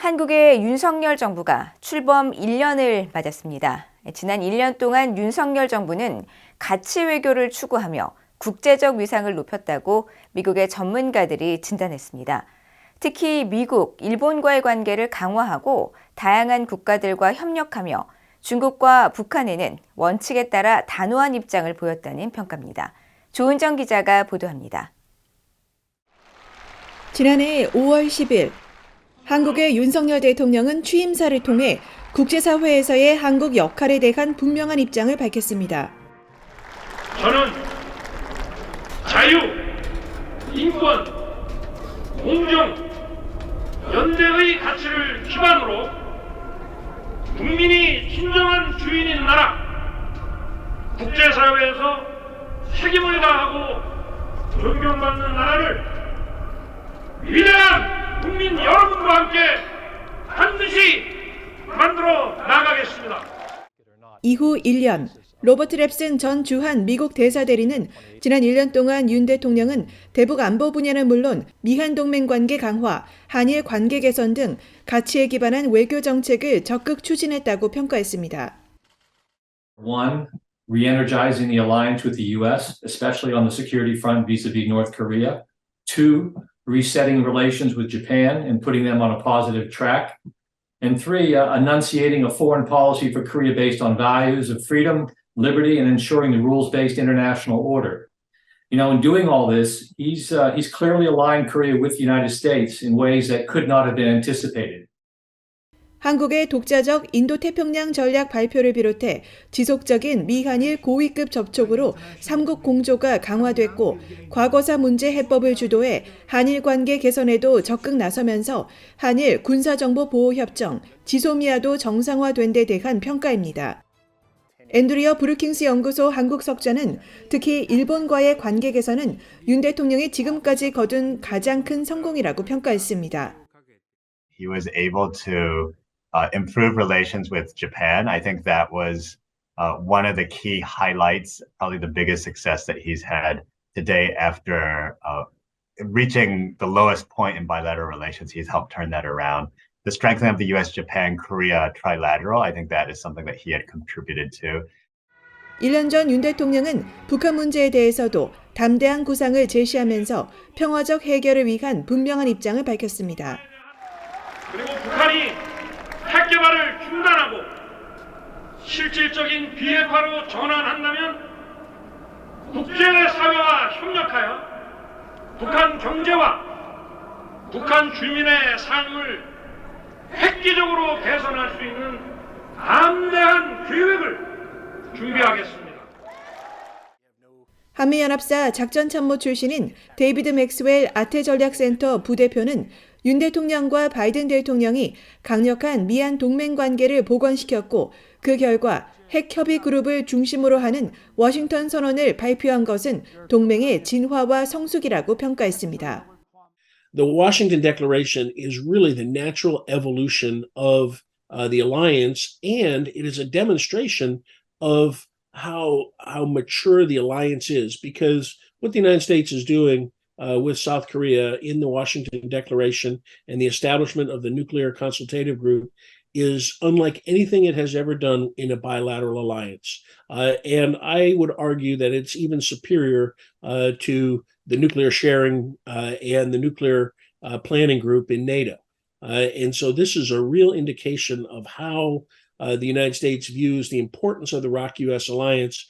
한국의 윤석열 정부가 출범 1년을 맞았습니다. 지난 1년 동안 윤석열 정부는 가치 외교를 추구하며 국제적 위상을 높였다고 미국의 전문가들이 진단했습니다. 특히 미국, 일본과의 관계를 강화하고 다양한 국가들과 협력하며 중국과 북한에는 원칙에 따라 단호한 입장을 보였다는 평가입니다. 조은정 기자가 보도합니다. 지난해 5월 10일 한국의 윤석열 대통령은 취임사를 통해 국제사회에서의 한국 역할에 대한 분명한 입장을 밝혔습니다. 저는 자유, 인권, 공정, 연대의 가치를 기반으로 국민이 진정한 주인인 나라, 국제사회에서 책임을 다하고 존경받는 나라를 위대한 국민 여러분과 함께 반드시 만들어 나가겠습니다. 이후 1년, 로버트 랩슨 전 주한 미국 대사대리는 지난 1년 동안 윤 대통령은 대북 안보 분야는 물론 미한 동맹 관계 강화, 한일 관계 개선 등 가치에 기반한 외교 정책을 적극 추진했다고 평가했습니다. One, re-energizing the alliance with the U.S., especially on the security front vis-a-vis North Korea. Two, resetting relations with Japan and putting them on a positive track. And three, enunciating a foreign policy for Korea based on values of freedom, liberty, and ensuring the rules-based international order. You know, in doing all this, he's clearly aligned Korea with the United States in ways that could not have been anticipated. 한국의 독자적 인도태평양 전략 발표를 비롯해 지속적인 미한일 고위급 접촉으로 삼국 공조가 강화됐고 과거사 문제 해법을 주도해 한일 관계 개선에도 적극 나서면서 한일 군사정보보호협정, 지소미아도 정상화된 데 대한 평가입니다. 앤드리어 브루킹스 연구소 한국석자는 특히 일본과의 관계 개선은 윤 대통령이 지금까지 거둔 가장 큰 성공이라고 평가했습니다. He was able to improve relations with Japan. I think that was one of the key highlights, probably the biggest success that he's had today after reaching the lowest point in bilateral relations. He's helped turn that around. The strengthening of the U.S., Japan, Korea trilateral, I think that is something that he had contributed to. 1년 전 윤 대통령은 북한 문제에 대해서도 담대한 구상을 제시하면서 평화적 해결을 위한 분명한 입장을 밝혔습니다. 그리고 북한이 핵 개발을 중단하고 실질적인 비핵화로 전환한다면 국제사회와 협력하여 북한 경제와 북한 주민의 삶을 획기적으로 개선할 수 있는 담대한 계획을 준비하겠습니다. 한미연합사 작전참모 출신인 데이비드 맥스웰 아태전략센터 부대표는 윤 대통령과 바이든 대통령이 강력한 미한 동맹 관계를 복원시켰고 그 결과 핵협의 그룹을 중심으로 하는 워싱턴 선언을 발표한 것은 동맹의 진화와 성숙이라고 평가했습니다. The Washington Declaration is really the natural evolution of the alliance, and it is a demonstration of how mature the alliance is, because what the United States is doing with South Korea in the Washington Declaration and the establishment of the Nuclear Consultative Group is unlike anything it has ever done in a bilateral alliance. And I would argue that it's even superior to the nuclear sharing and the nuclear planning group in NATO. And so this is a real indication of how the United States views the importance of the ROK-US alliance.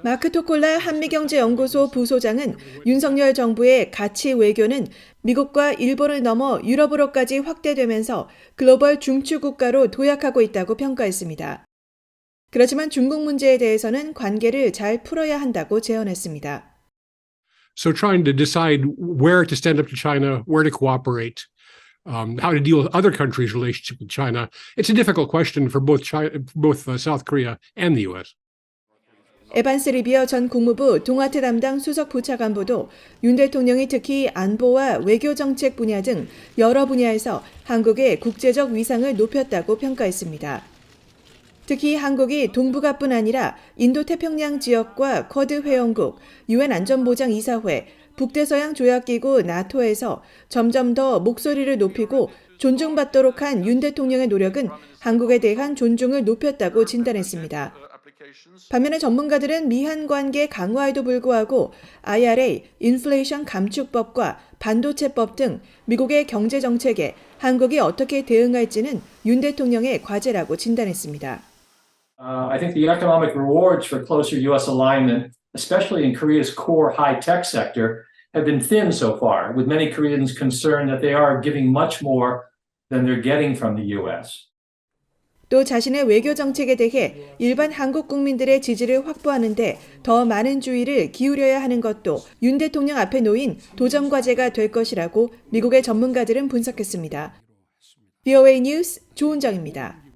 마크 토콜라 한미경제연구소 부소장은 윤석열 정부의 가치 외교는 미국과 일본을 넘어 유럽으로까지 확대되면서 글로벌 중추 국가로 도약하고 있다고 평가했습니다. 그렇지만 중국 문제에 대해서는 관계를 잘 풀어야 한다고 제언했습니다. So trying to decide where to stand up to China, where to cooperate, how to deal with other countries' relationship with China, it's a difficult question for both South Korea and the U.S. 에반스 리비어 전 국무부 동아태 담당 수석 부차관보도 윤 대통령이 특히 안보와 외교 정책 분야 등 여러 분야에서 한국의 국제적 위상을 높였다고 평가했습니다. 특히 한국이 동북아뿐 아니라 인도태평양 지역과 쿼드 회원국, UN 안전보장이사회, 북대서양 조약기구 나토에서 점점 더 목소리를 높이고 존중받도록 한 윤 대통령의 노력은 한국에 대한 존중을 높였다고 진단했습니다. 반면에 전문가들은 미한 관계 강화에도 불구하고 IRA, 인플레이션 감축법과 반도체법 등 미국의 경제 정책에 한국이 어떻게 대응할지는 윤 대통령의 과제라고 진단했습니다. I think the economic rewards for closer U.S. alignment, especially in Korea's core high-tech sector, have been thin so far, with many Koreans concerned that they are giving much more than they're getting from the U.S. 또 자신의 외교 정책에 대해 일반 한국 국민들의 지지를 확보하는데 더 많은 주의를 기울여야 하는 것도 윤 대통령 앞에 놓인 도전 과제가 될 것이라고 미국의 전문가들은 분석했습니다. VOA 뉴스 조은정입니다.